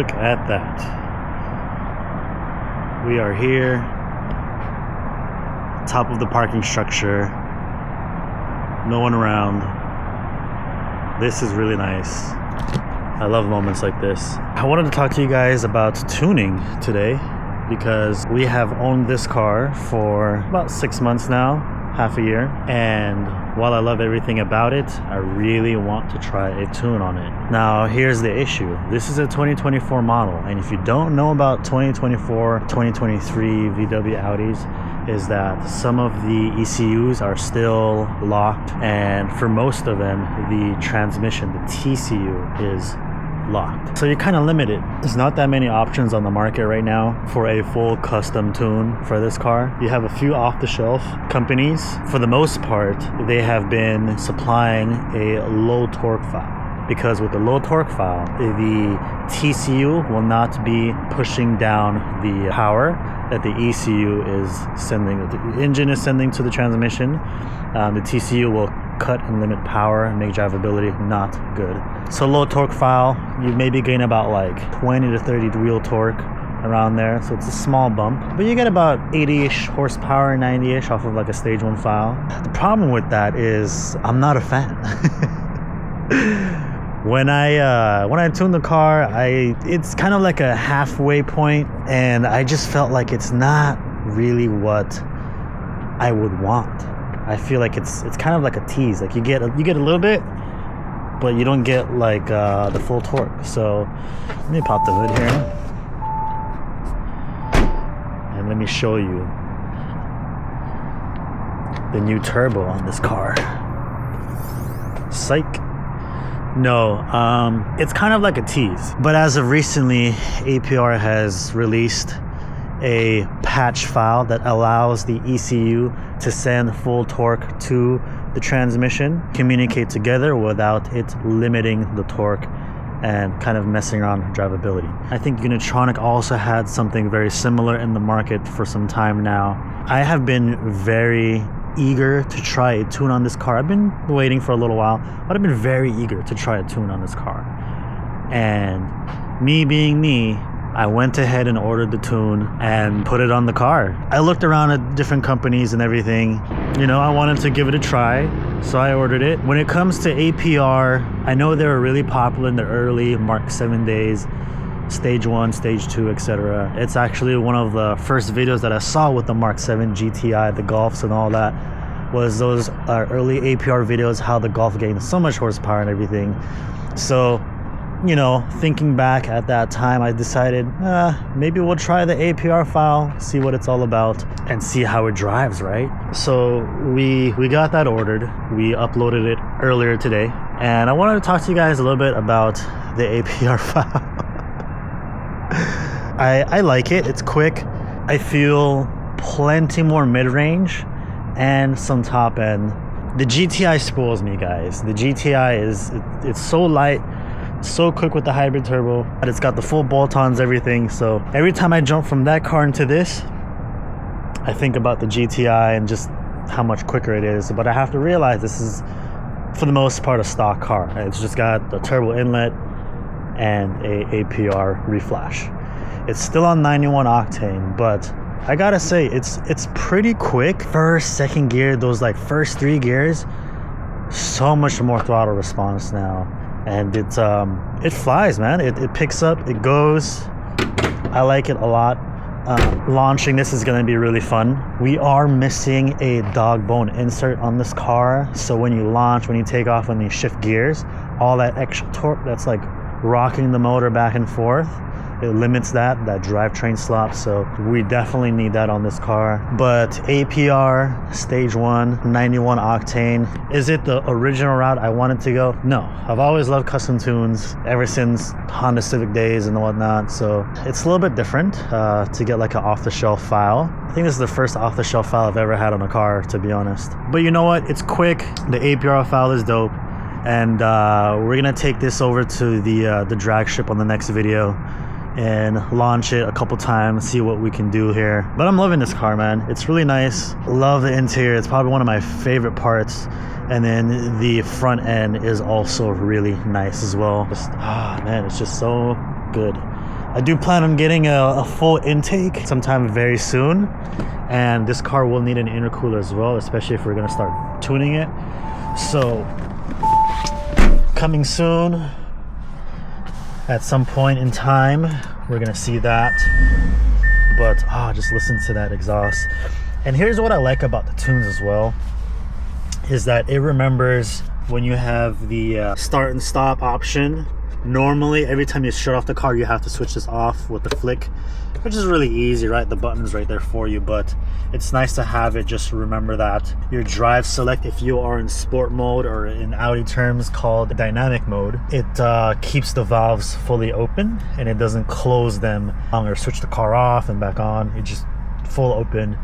Look at that. We are here, top of the parking structure, no one around. This is really nice. I love moments like this. I wanted to talk to you guys about tuning today because we have owned this car for about 6 months now, half a year, and while I love everything about it, I really want to try a tune on it. Now here's the issue. This is a 2024 model, and if you don't know about 2024, 2023 VW Audis, is that some of the ECUs are still locked, and for most of them the transmission, the TCU, is locked. So you're kind of limited. There's not that many options on the market right now for a full custom tune for this car. You have a few off-the-shelf companies. For the most part, they have been supplying a low torque file, because with the low torque file, the TCU will not be pushing down the power that the ECU is sending, the engine is sending to the transmission. The TCU will cut and limit power and make drivability not good. So low torque file, you maybe gain about like 20 to 30 wheel torque around there. So it's a small bump, but you get about 80-ish horsepower, 90-ish off of like a stage 1 file. The problem with that is I'm not a fan. When I tuned the car, it's kind of like a halfway point, and I just felt like it's not really what I would want. I feel like it's kind of like a tease. Like you get a little bit, but you don't get like the full torque. So let me pop the hood here, and let me show you the new turbo on this car. Psych. No, it's kind of like a tease. But as of recently, APR has released a patch file that allows the ECU to send full torque to the transmission, communicate together without it limiting the torque and kind of messing around drivability. I think Unitronic also had something very similar in the market for some time now. I have been very eager to try a tune on this car. I've been waiting for a little while, but I've been very eager to try a tune on this car. And me being me, I went ahead and ordered the tune and put it on the car. I looked around at different companies and everything. You know, I wanted to give it a try, so I ordered it. When it comes to APR, I know they were really popular in the early Mark 7 days, stage 1, stage 2, etc. It's actually one of the first videos that I saw with the Mark 7 GTI, the Golfs and all that, was those early APR videos, how the Golf gained so much horsepower and everything. So, you know, thinking back at that time, I decided maybe we'll try the APR file, see what it's all about, and see how it drives, right? So we got that ordered. We uploaded it earlier today, and I wanted to talk to you guys a little bit about the APR file. I like it. It's quick. I feel plenty more mid-range and some top end. The GTI spoils me, guys. The GTI it's so light, so quick with the hybrid turbo, but it's got the full bolt-ons, everything. So every time I jump from that car into this, I think about the GTI and just how much quicker it is. But I have to realize this is, for the most part, a stock car. It's just got the turbo inlet and a APR reflash. It's still on 91 octane, but I gotta say it's pretty quick. First, second gear, those like first 3 gears, so much more throttle response now, and it flies, man. It picks up, it goes. I like it a lot. Launching this is gonna be really fun. We are missing a dog bone insert on this car, so when you launch, when you take off, when you shift gears, all that extra torque that's like rocking the motor back and forth, it limits that drivetrain slop. So we definitely need that on this car. But APR stage 1, 91 octane, is it the original route I wanted to go? No. I've always loved custom tunes ever since Honda Civic days and whatnot, so it's a little bit different to get like an off-the-shelf file. I think this is the first off-the-shelf file I've ever had on a car, to be honest. But you know what, it's quick. The APR file is dope, and we're gonna take this over to the drag strip on the next video and launch it a couple times, see what we can do here. But I'm loving this car, man. It's really nice. Love the interior. It's probably one of my favorite parts. And then the front end is also really nice as well. Man, it's just so good. I do plan on getting a full intake sometime very soon, and this car will need an intercooler as well, especially if we're gonna start tuning it. So coming soon at some point in time, we're gonna see that. But just listen to that exhaust. And here's what I like about the tunes as well, is that it remembers when you have the start and stop option. Normally every time you shut off the car, you have to switch this off with the flick, which is really easy, right? The button's right there for you, but it's nice to have it just remember that. Your drive select, if you are in sport mode, or in Audi terms called dynamic mode, it keeps the valves fully open and it doesn't close them or switch the car off and back on. It just full open,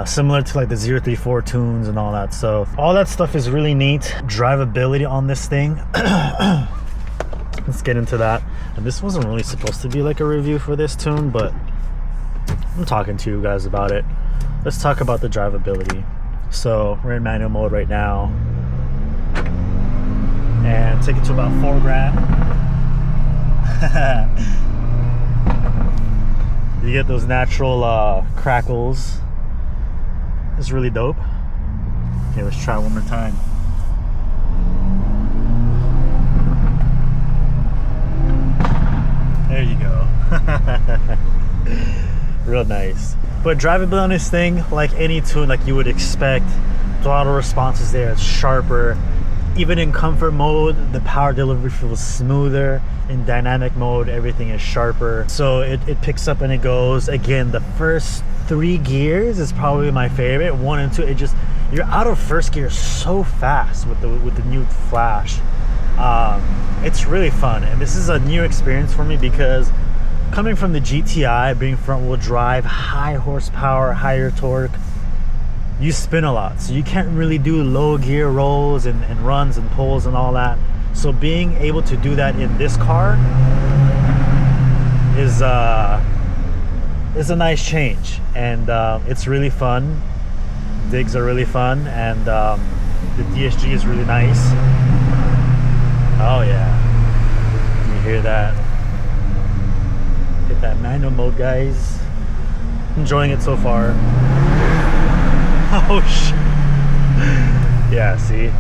similar to like the 034 tunes and all that. So all that stuff is really neat. Drivability on this thing. Let's get into that. And this wasn't really supposed to be like a review for this tune, but I'm talking to you guys about it. Let's talk about the drivability. So we're in manual mode right now, and take it to about 4 grand. You get those natural crackles. It's really dope. Okay, let's try one more time. There you go. Real nice. But drivability on this thing, like any tune, like you would expect, throttle response is there, it's sharper. Even in comfort mode, the power delivery feels smoother. In dynamic mode, everything is sharper. So it picks up and it goes. Again, the first 3 gears is probably my favorite. 1 and 2, it just, you're out of first gear so fast with the new flash. It's really fun, and this is a new experience for me because coming from the GTI, being front wheel drive, high horsepower, higher torque, you spin a lot, so you can't really do low gear rolls and runs and pulls and all that. So being able to do that in this car is a nice change, and it's really fun. Digs are really fun, and the DSG is really nice. Oh yeah, you hear that? Hit that manual mode, guys. Enjoying it so far. Oh shit. Yeah, see?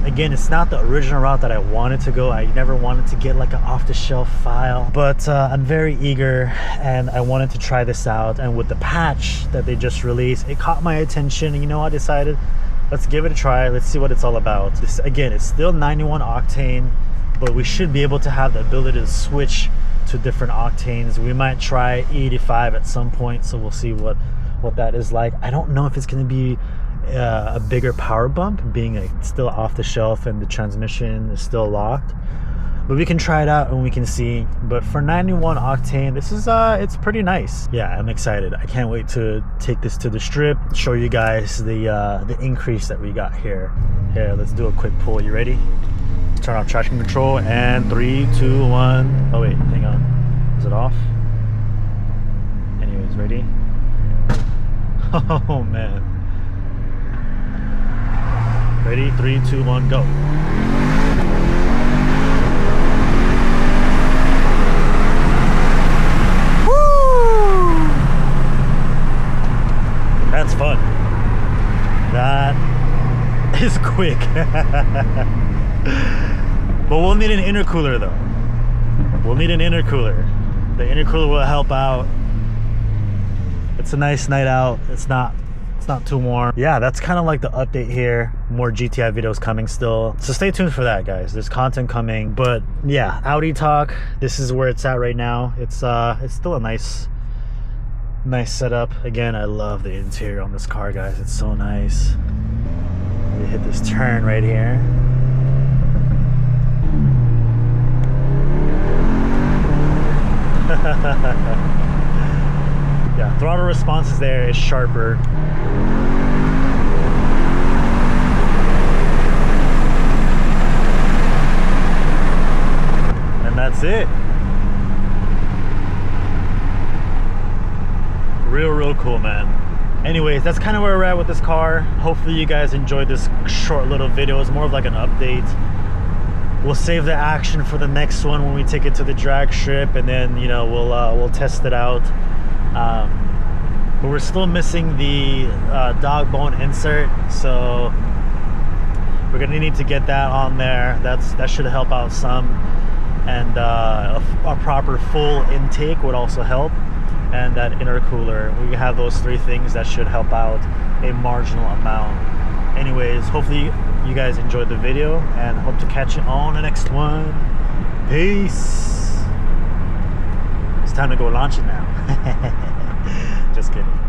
Again, it's not the original route that I wanted to go. I never wanted to get like an off-the-shelf file, but I'm very eager and I wanted to try this out. And with the patch that they just released, it caught my attention, and you know, I decided, let's give it a try. Let's see what it's all about. This, again, it's still 91 octane, but we should be able to have the ability to switch to different octanes. We might try E85 at some point, so we'll see what that is like. I don't know if it's going to be a bigger power bump, being still off the shelf and the transmission is still locked, but we can try it out and we can see. But for 91 octane, this is it's pretty nice. Yeah, I'm excited. I can't wait to take this to the strip, show you guys the increase that we got here. Here, let's do a quick pull. You ready? Turn off traction control, and 3, 2, 1. Oh wait, hang on, is it off? Anyways, ready? Oh man. Ready? 3, 2, 1, go. Woo! That's fun. That is quick. But we'll need an intercooler though. We'll need an intercooler. The intercooler will help out. It's a nice night out. It's not too warm. Yeah, that's kind of like the update here. More GTI videos coming still, so stay tuned for that, guys. There's content coming. But yeah, Audi talk, this is where it's at right now. It's still a nice setup. Again, I love the interior on this car, guys. It's so nice. We hit this turn right here. Yeah, throttle response is there, it's sharper. And that's it. Real cool, man. Anyways, that's kind of where we're at with this car. Hopefully you guys enjoyed this short little video. It's more of like an update. we'll save the action for the next one when we take it to the drag strip, and then, you know, we'll test it out. But we're still missing the dog bone insert, so we're gonna need to get that on there. That should help out some, and a proper full intake would also help, and that intercooler. We have those three things that should help out a marginal amount. Anyways, hopefully you guys enjoyed the video, and hope to catch you on the next one. Peace. It's time to go launch it now. Just kidding.